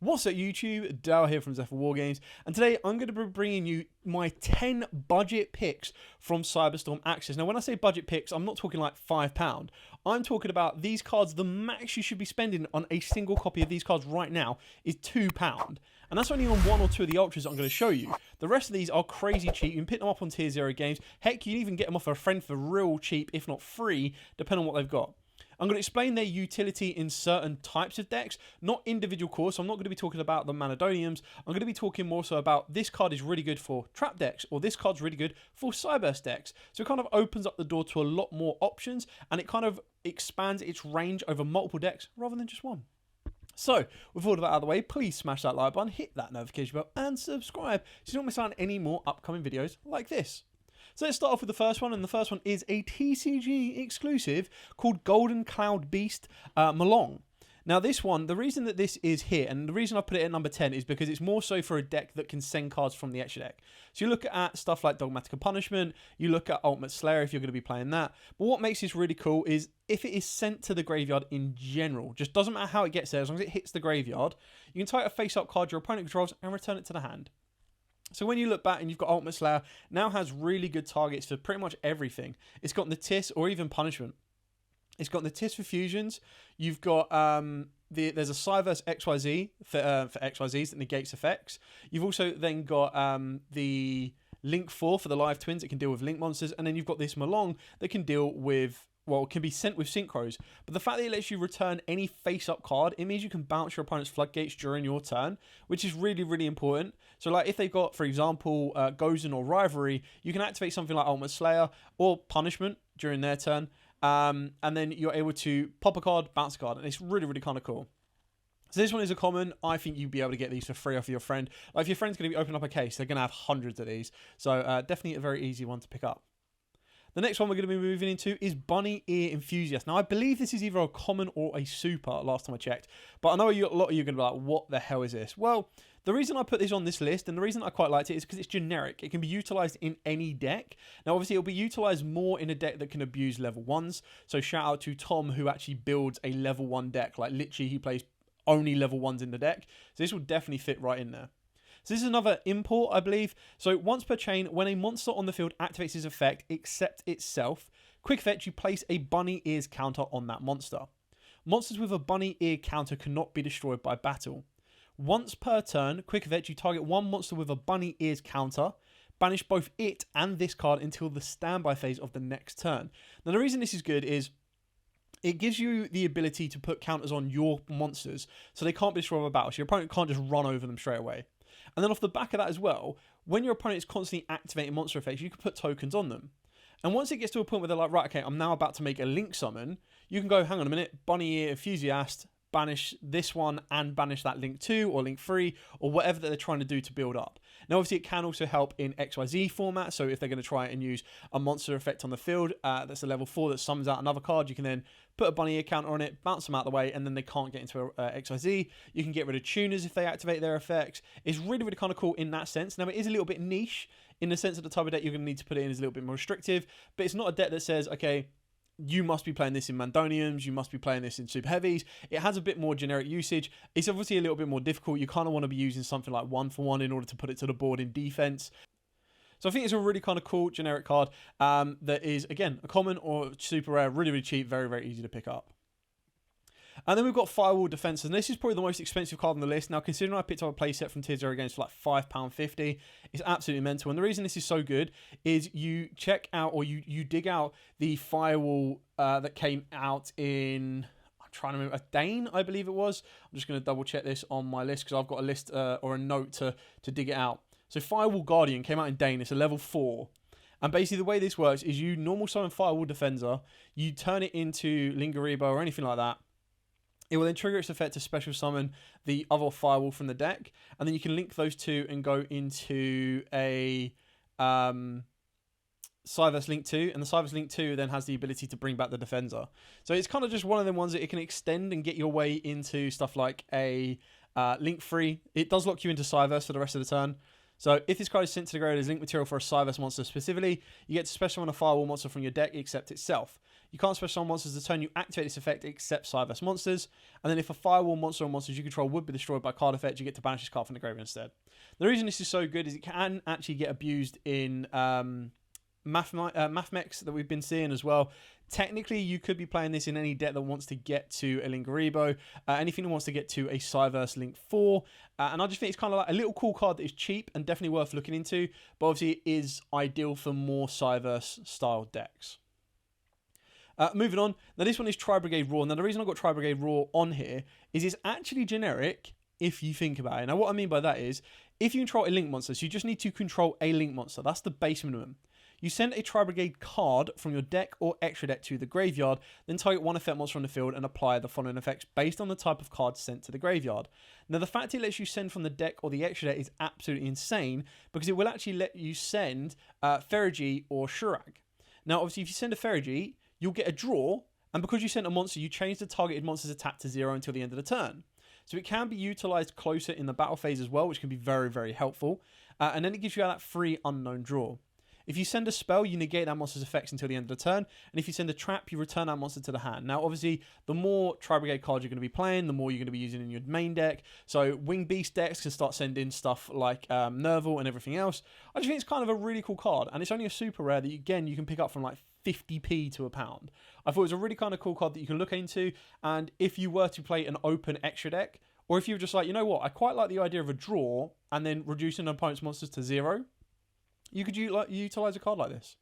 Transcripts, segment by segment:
What's up YouTube, Dal here from Firewall Games, and today I'm going to be bringing you my 10 budget picks from Cyberstorm Access. Now when I say budget picks, I'm not talking like £5, I'm talking about these cards. The max you should be spending on a single copy of these cards right now is £2, and that's only on one or two of the ultras I'm going to show you. The rest of these are crazy cheap. You can pick them up on tier 0 games, heck you can even get them off a friend for real cheap, if not free, depending on what they've got. I'm going to explain their utility in certain types of decks, not individual cores, so I'm not going to be talking about the Manadoniums. I'm going to be talking more so about this card is really good for trap decks, or this card's really good for Cyberburst decks. So it kind of opens up the door to a lot more options, and it kind of expands its range over multiple decks rather than just one. So, with all of that out of the way, please smash that like button, hit that notification bell, and subscribe so you don't miss out on any more upcoming videos like this. So let's start off with the first one, and the first one is a TCG exclusive called Golden Cloud Beast Malong. Now this one, the reason that this is here, and the reason I put it at number 10 is because it's more so for a deck that can send cards from the extra deck. So you look at stuff like Dogmatic Punishment, you look at Ultimate Slayer if you're going to be playing that, but what makes this really cool is if it is sent to the graveyard in general, just doesn't matter how it gets there, as long as it hits the graveyard, you can target a face-up card your opponent controls and return it to the hand. So when you look back and you've got Ultimate Slayer, now has really good targets for pretty much everything. It's got Natis or even Punishment. It's got Natis for fusions. You've got there's a Cyverse XYZ for XYZs that negates effects. You've also then got the Link 4 for the live twins that can deal with Link monsters, and then you've got this Malong that can deal with, well, it can be sent with synchros, but the fact that it lets you return any face-up card, it means you can bounce your opponent's floodgates during your turn, which is really, really important. So, like, if they've got, for example, Gozen or Rivalry, you can activate something like Ultimate Slayer or Punishment during their turn, and then you're able to pop a card, bounce a card, and it's really, really kind of cool. So this one is a common. I think you'd be able to get these for free off of your friend. Like, if your friend's going to be opening up a case, they're going to have hundreds of these. So, definitely a very easy one to pick up. The next one we're going to be moving into is Bunny Ear Enthusiast. Now, I believe this is either a common or a super last time I checked. But I know a lot of you are going to be like, what the hell is this? Well, the reason I put this on this list and the reason I quite liked it is because it's generic. It can be utilized in any deck. Now, obviously, it'll be utilized more in a deck that can abuse level 1s. So shout out to Tom, who actually builds a level 1 deck. Like, literally, he plays only level 1s in the deck. So this will definitely fit right in there. So this is another import, I believe. So once per chain, when a monster on the field activates his effect, except itself, quick effect, you place a bunny ears counter on that monster. Monsters with a bunny ear counter cannot be destroyed by battle. Once per turn, quick effect, you target one monster with a bunny ears counter, banish both it and this card until the standby phase of the next turn. Now the reason this is good is it gives you the ability to put counters on your monsters so they can't be destroyed by battle. So your opponent can't just run over them straight away. And then off the back of that as well, when your opponent is constantly activating monster effects, you can put tokens on them. And once it gets to a point where they're like, right, okay, I'm now about to make a Link summon, you can go, hang on a minute, Bunny Ear Enthusiast, banish this one and banish that Link 2 or Link 3 or whatever that they're trying to do to build up. Now, obviously, it can also help in XYZ format. So if they're going to try and use a monster effect on the field, that's a level 4 that summons out another card, you can then put a bunny ear counter on it, bounce them out of the way, and then they can't get into XYZ. You can get rid of tuners if they activate their effects. It's really, really kind of cool in that sense. Now, it is a little bit niche in the sense that the type of deck you're going to need to put it in is a little bit more restrictive, but it's not a deck that says, okay, you must be playing this in Mandoniums, you must be playing this in Super Heavies. It has a bit more generic usage. It's obviously a little bit more difficult. You kind of want to be using something like 1-for-1 in order to put it to the board in defense. So I think it's a really kind of cool generic card that is, again, a common or super rare, really, really cheap, very, very easy to pick up. And then we've got Firewall Defenses, and this is probably the most expensive card on the list. Now, considering I picked up a playset from Tier 0 games for like £5.50, it's absolutely mental. And the reason this is so good is you check out, or you dig out the Firewall that came out in, I'm trying to remember, a Dane, I believe it was. I'm just going to double check this on my list because I've got a list or a note to dig it out. So Firewall Guardian came out in Dane. It's a level 4. And basically the way this works is you normal summon Firewall Defender, you turn it into Lingaribo or anything like that. It will then trigger its effect to special summon the other Firewall from the deck. And then you can link those two and go into a Cyverse Link 2. And the Cyverse Link 2 then has the ability to bring back the Defender. So it's kind of just one of them ones that it can extend and get your way into stuff like a Link 3. It does lock you into Cyverse for the rest of the turn. So if this card is sent to the graveyard as link material for a Cyverse monster specifically, you get to special summon a Firewall monster from your deck except itself. You can't special summon monsters the turn you activate this effect except Cyverse monsters. And then if a Firewall monster or monsters you control would be destroyed by card effect, you get to banish this card from the graveyard instead. The reason this is so good is it can actually get abused in Mathmex that we've been seeing as well. Technically, you could be playing this in any deck that wants to get to a Linkaribo, anything that wants to get to a Cyverse Link 4, and I just think it's kind of like a little cool card that is cheap and definitely worth looking into, but obviously it is ideal for more Cyverse style decks. Moving on, now this one is Brigade Raw. Now the reason I got Brigade Raw on here is it's actually generic if you think about it. Now what I mean by that is, if you control a Link monster, so you just need to control a Link monster, that's the base minimum. You send a Brigade card from your deck or extra deck to the graveyard, then target one effect monster on the field and apply the following effects based on the type of card sent to the graveyard. Now the fact it lets you send from the deck or the extra deck is absolutely insane, because it will actually let you send Ferigi or Shurag. Now obviously if you send a Ferigi, you'll get a draw, and because you sent a monster, you change the targeted monster's attack to 0 until the end of the turn. So it can be utilised closer in the battle phase as well, which can be very, very helpful. And then it gives you that free unknown draw. If you send a spell, you negate that monster's effects until the end of the turn. And if you send a trap, you return that monster to the hand. Now, obviously, the more Brigade cards you're going to be playing, the more you're going to be using in your main deck. So Wing Beast decks can start sending stuff like Nerval and everything else. I just think it's kind of a really cool card. And it's only a super rare that, again, you can pick up from like 50p to £1. I thought it was a really kind of cool card that you can look into. And if you were to play an open extra deck, or if you were just like, you know what, I quite like the idea of a draw and then reducing an opponent's monsters to 0, you could utilize a card like this.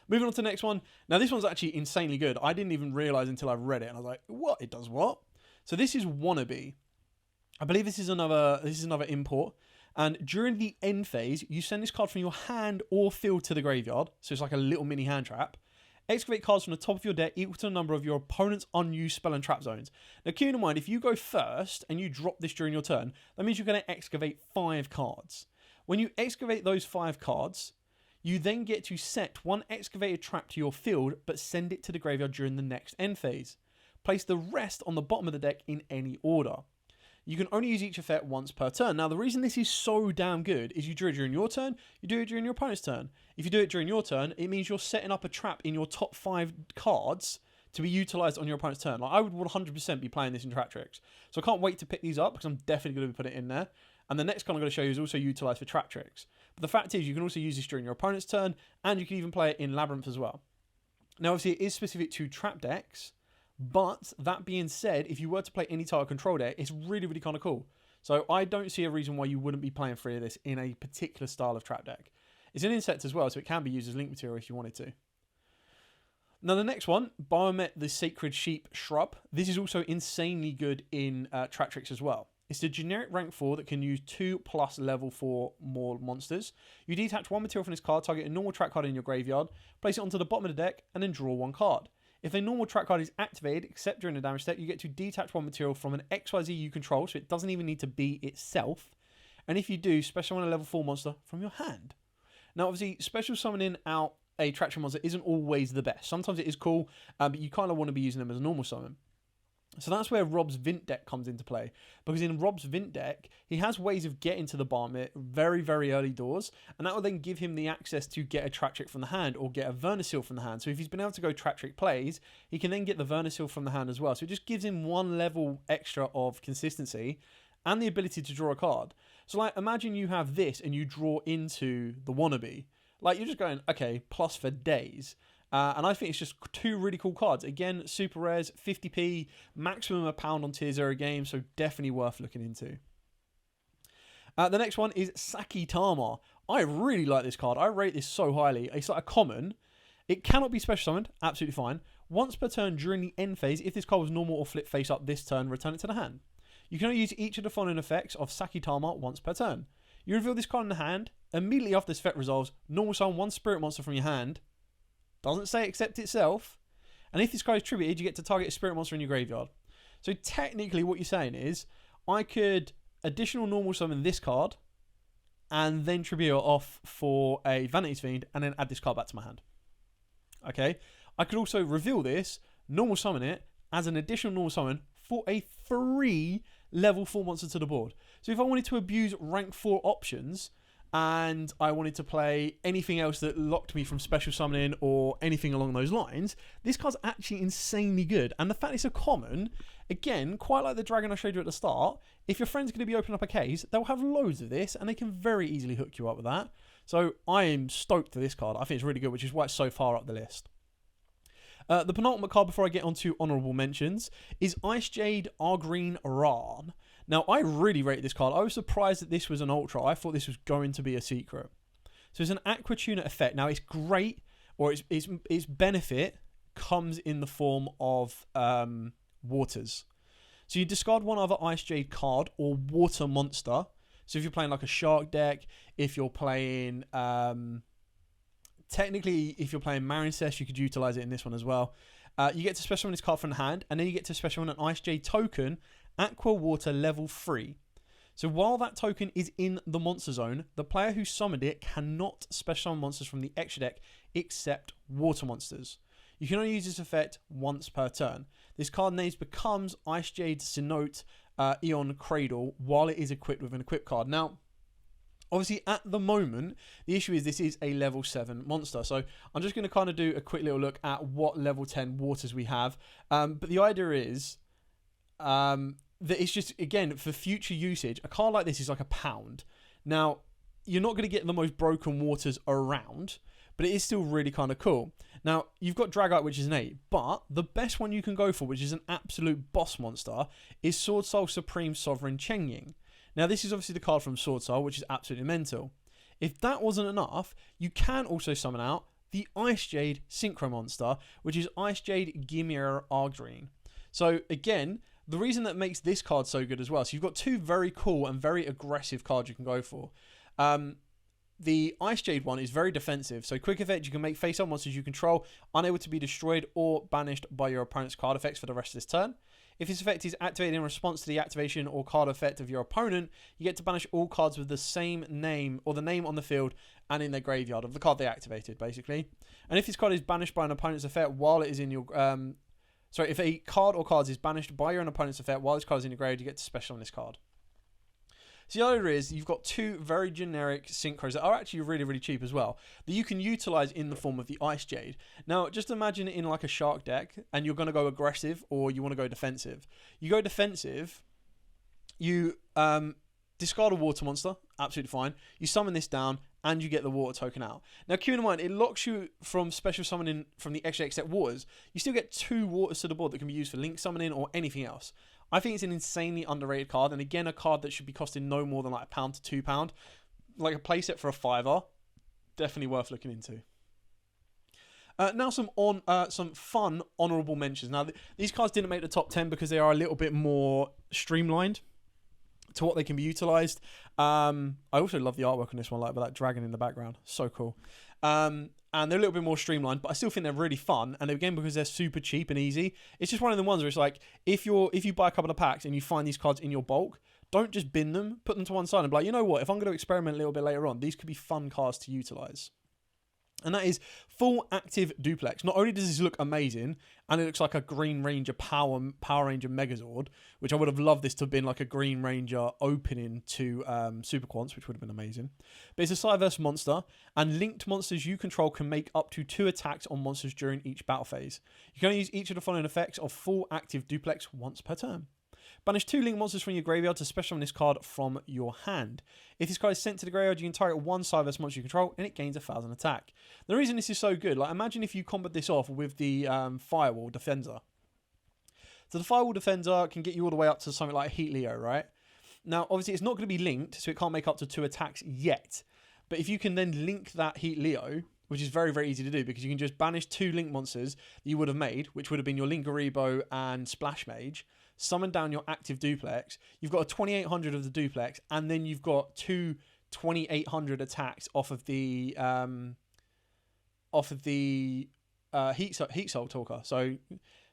Moving on to the next one. Now, this one's actually insanely good. I didn't even realize until I read it, and I was like, what? It does what? So this is Wannabe. I believe this is another import. And during the end phase, you send this card from your hand or field to the graveyard. So it's like a little mini hand trap. Excavate cards from the top of your deck equal to the number of your opponent's unused spell and trap zones. Now, keep in mind, if you go first and you drop this during your turn, that means you're going to excavate 5 cards. When you excavate those 5 cards, you then get to set one excavated trap to your field, but send it to the graveyard during the next end phase. Place the rest on the bottom of the deck in any order. You can only use each effect once per turn. Now, the reason this is so damn good is you do it during your turn, you do it during your opponent's turn. If you do it during your turn, it means you're setting up a trap in your top 5 cards to be utilised on your opponent's turn. Like, I would 100% be playing this in Trap Tricks. So I can't wait to pick these up, because I'm definitely going to put it in there. And the next card I'm going to show you is also utilised for Trap Tricks. But the fact is, you can also use this during your opponent's turn, and you can even play it in Labyrinth as well. Now, obviously, it is specific to trap decks, but that being said, if you were to play any type of control deck, it's really, really kind of cool. So I don't see a reason why you wouldn't be playing 3 of this in a particular style of trap deck. It's an insect as well, so it can be used as link material if you wanted to. Now, the next one, Biomet, the Sacred Sheep Shrub. This is also insanely good in Trap Tricks as well. It's the generic rank 4 that can use 2+ level 4 more monsters. You detach 1 material from this card, target a normal track card in your graveyard, place it onto the bottom of the deck, and then draw 1 card. If a normal track card is activated, except during the damage step, you get to detach 1 material from an XYZ you control, so it doesn't even need to be itself. And if you do, special summon a level 4 monster from your hand. Now, obviously, special summoning out a traction monster isn't always the best. Sometimes it is cool, but you kind of want to be using them as a normal summon. So that's where Rob's Vint deck comes into play. Because in Rob's Vint deck, he has ways of getting to the Biomet very, very early doors. And that will then give him the access to get a Trap Trick from the hand or get a Vernasil from the hand. So if he's been able to go Trap Trick plays, he can then get the Vernasil from the hand as well. So it just gives him 1 level extra of consistency and the ability to draw a card. So like, imagine you have this and you draw into the Wannabe. Like, you're just going, okay, plus for days. And I think it's just 2 really cool cards. Again, super rares, 50p, maximum £1 on tier 0 games, so definitely worth looking into. The next one is Sakitama. I really like this card. I rate this so highly. It's like a common. It cannot be special summoned, absolutely fine. Once per turn during the end phase, if this card was normal or flip face up this turn, return it to the hand. You can only use each of the following effects of Sakitama once per turn. You reveal this card in the hand. Immediately after this effect resolves, normal summon 1 spirit monster from your hand. Doesn't say accept itself. And if this card is tributed, you get to target a spirit monster in your graveyard. So technically what you're saying is, I could additional normal summon this card and then tribute it off for a Vanity's Fiend and then add this card back to my hand. Okay. I could also reveal this, normal summon it as an additional normal summon for a 3 level 4 monster to the board. So if I wanted to abuse rank 4 options, and I wanted to play anything else that locked me from special summoning or anything along those lines, this card's actually insanely good. And the fact it's a common, again, quite like the dragon I showed you at the start, if your friend's going to be opening up a case, they'll have loads of this and they can very easily hook you up with that. So I am stoked for this card. I think it's really good, which is why it's so far up the list. The penultimate card before I get onto honourable mentions is Ice Jade Brigade Raw. Now, I really rate this card. I was surprised that this was an ultra. I thought this was going to be a secret. So it's an Aqua Tuner effect. Now, it's great, or its benefit comes in the form of waters. So you discard one other Ice Jade card or water monster. So if you're playing like a shark deck, if you're playing... technically, if you're playing Marincess, you could utilize it in this one as well. You get to special summon this card from the hand, and then you get to special summon an Ice Jade token, Aqua Water level 3. So while that token is in the monster zone, the player who summoned it cannot special summon monsters from the extra deck except water monsters. You can only use this effect once per turn. This card name becomes Ice Jade Cenote Eon Cradle while it is equipped with an equip card. Now, obviously, at the moment, the issue is this is a level 7 monster. So I'm just going to kind of do a quick little look at what level 10 waters we have. But the idea is that it's just, again, for future usage, a card like this is like £1. Now, you're not going to get the most broken waters around, but it is still really kind of cool. Now, you've got Dragite, which is an 8, but the best one you can go for, which is an absolute boss monster, is Sword Soul Supreme Sovereign Chengying. Now, this is obviously the card from Sword Soul, which is absolutely mental. If that wasn't enough, you can also summon out the Ice Jade Synchro Monster, which is Ice Jade Gimir Argreen. So, again, the reason that makes this card so good as well, so you've got two very cool and very aggressive cards you can go for. The Ice Jade one is very defensive, so quick effect, you can make face-up monsters you control unable to be destroyed or banished by your opponent's card effects for the rest of this turn. If this effect is activated in response to the activation or card effect of your opponent, you get to banish all cards with the same name or the name on the field and in their graveyard of the card they activated, basically. And if this card is banished by an opponent's effect while it is in your... if a card or cards is banished by your opponent's effect while this card is in your graveyard, you get to special on this card. So the other is you've got two very generic synchros that are actually really, really cheap as well that you can utilize in the form of the Ice Jade. Now, just imagine it in like a shark deck and you're going to go aggressive or you want to go defensive. You go defensive, you discard a water monster, absolutely fine. You summon this down and you get the water token out. Now, keep in mind, it locks you from special summoning from the extra except waters. You still get 2 waters to the board that can be used for link summoning or anything else. I think it's an insanely underrated card, and again, a card that should be costing no more than like £1 to £2. Like a playset for a £5, definitely worth looking into. Now some fun honourable mentions. Now, these cards didn't make the top 10 because they are a little bit more streamlined to what they can be utilised. I also love the artwork on this one, like with that dragon in the background. So cool. And they're a little bit more streamlined, but I still think they're really fun. And again, because they're super cheap and easy, it's just one of the ones where it's like, if you buy a couple of packs and you find these cards in your bulk, don't just bin them, put them to one side and be like, you know what, if I'm going to experiment a little bit later on, these could be fun cards to utilise. And that is full active duplex. Not only does this look amazing, and it looks like a Green Ranger Power Ranger Megazord, which I would have loved this to have been like a Green Ranger opening to Super Quants, which would have been amazing. But it's a Cyverse monster, and linked monsters you control can make up to 2 attacks on monsters during each battle phase. You can only use each of the following effects of full active duplex once per turn. Banish 2 link monsters from your graveyard to special summon this card from your hand. If this card is sent to the graveyard, you can target 1 Cyverse monster you control, and it gains 1,000 attack. The reason this is so good, like imagine if you combat this off with the Firewall Defender. So the Firewall Defender can get you all the way up to something like Heat Leo, right? Now, obviously, it's not going to be linked, so it can't make up to 2 attacks yet. But if you can then link that Heat Leo, which is very, very easy to do, because you can just banish 2 link monsters that you would have made, which would have been your Linkaribo and Splash Mage, summon down your active duplex. You've got a 2800 of the duplex, and then you've got 2 2800 attacks off of the Heat Soul Talker. So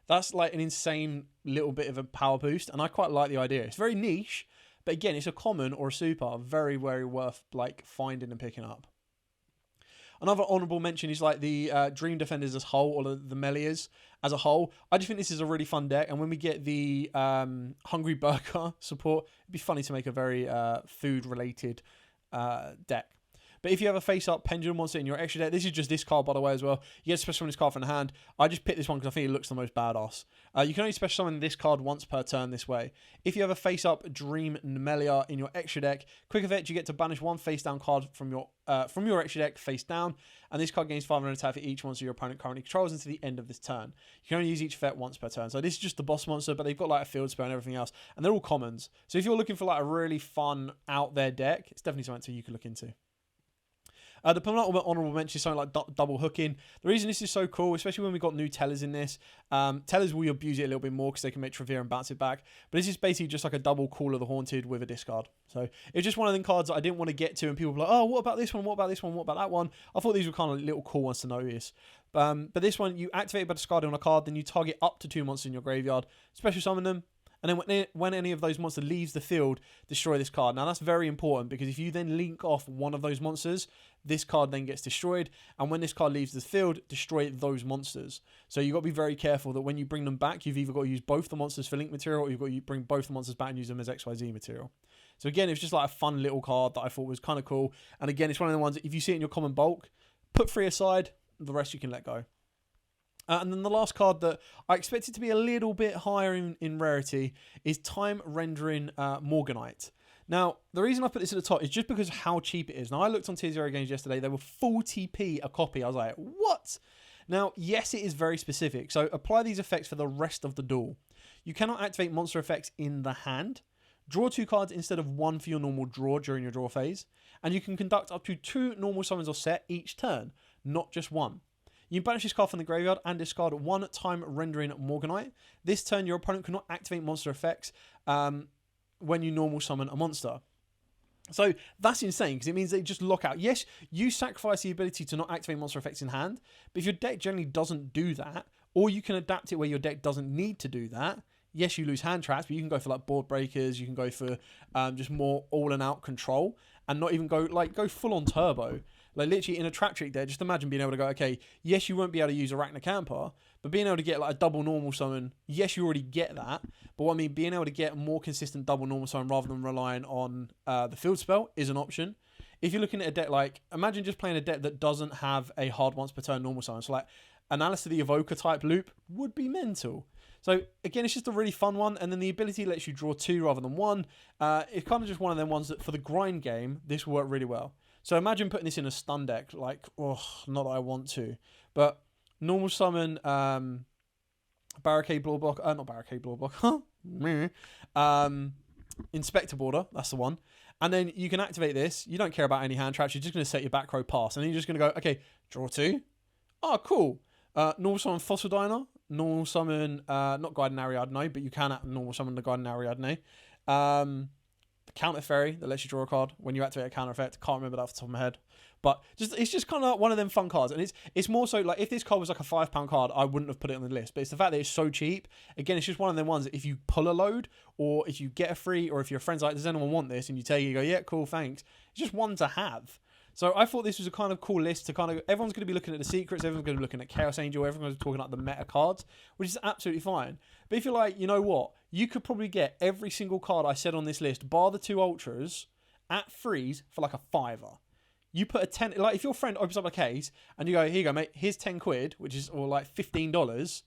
that's like an insane little bit of a power boost, and I quite like the idea. It's very niche, but again, it's a common or a super, very, very worth like finding and picking up. Another honourable mention is like the Dream Defenders as a whole, or the Melias as a whole. I just think this is a really fun deck, and when we get the Hungry Burger support, it'd be funny to make a very food-related deck. But if you have a face-up pendulum monster in your extra deck, this is just this card, by the way, as well. You get special summon this card from the hand. I just picked this one because I think it looks the most badass. You can only special summon this card once per turn this way. If you have a face-up Dream Nemelia in your extra deck, quick effect, you get to banish one face-down card from your extra deck face down, and this card gains 500 attack for each monster your opponent currently controls until the end of this turn. You can only use each effect once per turn. So this is just the boss monster, but they've got like a field spell and everything else, and they're all commons. So if you're looking for like a really fun out there deck, it's definitely something you could look into. The penultimate honourable mention is something like double hooking. The reason this is so cool, especially when we've got new tellers in this, tellers will abuse it a little bit more because they can make Trevere and bounce it back. But this is basically just like a double Call of the Haunted with a discard. So it's just one of them cards that I didn't want to get to, and people were like, oh, what about this one? What about this one? What about that one? I thought these were kind of little cool ones to notice. But this one, you activate it by discarding on a card, then you target up to 2 monsters in your graveyard, special summon them, and then when any of those monsters leaves the field, destroy this card. Now, that's very important because if you then link off one of those monsters, this card then gets destroyed. And when this card leaves the field, destroy those monsters. So you've got to be very careful that when you bring them back, you've either got to use both the monsters for link material, or you've got to bring both the monsters back and use them as XYZ material. So again, it's just like a fun little card that I thought was kind of cool. And again, it's one of the ones that if you see it in your common bulk, put 3 aside, the rest you can let go. And then the last card that I expected to be a little bit higher in rarity is Time Rendering Morganite. Now, the reason I put this at the top is just because of how cheap it is. Now, I looked on Tier 0 games yesterday. They were 40p a copy. I was like, what? Now, yes, it is very specific. So apply these effects for the rest of the duel. You cannot activate monster effects in the hand. Draw 2 cards instead of 1 for your normal draw during your draw phase. And you can conduct up to 2 normal summons or set each turn, not just 1. You banish this card from the graveyard and discard 1 Time Rendering Morganite. This turn, your opponent cannot activate monster effects when you normal summon a monster. So that's insane because it means they just lock out. Yes, you sacrifice the ability to not activate monster effects in hand, but if your deck generally doesn't do that, or you can adapt it where your deck doesn't need to do that, yes, you lose hand traps, but you can go for like board breakers, you can go for just more all and out control, and not even go full on turbo. Like literally in a trap trick there, just imagine being able to go, okay, yes, you won't be able to use Arachnocampa, but being able to get like a double normal summon, yes, you already get that. But what I mean, being able to get a more consistent double normal summon rather than relying on the field spell is an option. If you're looking at a deck like, imagine just playing a deck that doesn't have a hard once per turn normal summon. So like Analysis of the Evoker type loop would be mental. So again, it's just a really fun one. And then the ability lets you draw 2 rather than 1. It's kind of just one of them ones that for the grind game, this will work really well. So imagine putting this in a stun deck, like, oh, not that I want to, but normal summon, Barricade Blow Block, not Barricade Blow Block, Inspector Border, that's the one. And then you can activate this. You don't care about any hand traps. You're just going to set your back row pass. And then you're just going to go, okay, draw 2. Oh, cool. Normal summon Fossil Diner. Normal summon, not Guardian Ariadne, but you can normal summon the Guardian Ariadne. The Counter Fairy that lets you draw a card when you activate a counter effect. Can't remember that off the top of my head. But it's just kind of one of them fun cards. And it's more so like if this card was like a £5 card, I wouldn't have put it on the list. But it's the fact that it's so cheap. Again, it's just one of them ones that if you pull a load or if you get a free or if your friend's like, does anyone want this? And you take it, you go, yeah, cool, thanks. It's just one to have. So I thought this was a kind of cool list to kind of, everyone's going to be looking at the secrets, everyone's going to be looking at Chaos Angel, everyone's talking about the meta cards, which is absolutely fine. But if you're like, you know what, you could probably get every single card I said on this list, bar the 2 ultras, at freeze for like a £5. You put a 10, like if your friend opens up a case and you go, here you go, mate, here's 10 quid, which is, or like $15.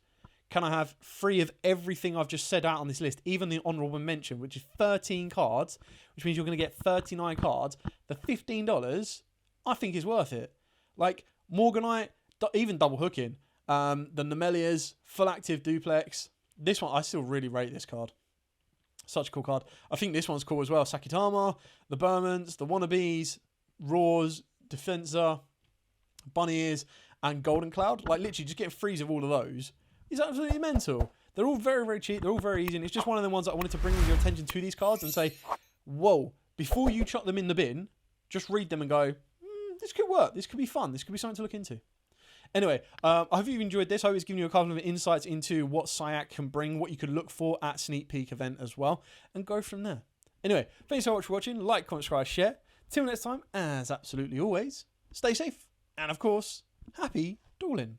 Can I have 3 of everything I've just said out on this list, even the honourable mention, which is 13 cards, which means you're going to get 39 cards. The $15, I think is worth it. Like Morganite, even double hooking, the Nemelias, full active duplex. This one, I still really rate this card. Such a cool card. I think this one's cool as well. Sakitama, the Burmans, the Wannabes, Raws, Defensa, Bunny Ears, and Golden Cloud. Like literally just getting freeze of all of those is absolutely mental. They're all very, very cheap. They're all very easy. And it's just one of the ones that I wanted to bring your attention to these cards and say, whoa, before you chuck them in the bin, just read them and go, this could work. This could be fun. This could be something to look into. Anyway, I hope you've enjoyed this. I hope it's given you a couple of insights into what SciAC can bring, what you could look for at Sneak Peek event as well, and go from there. Anyway, thanks so much for watching. Like, comment, subscribe, share. Till next time, as absolutely always, stay safe. And of course, happy dueling.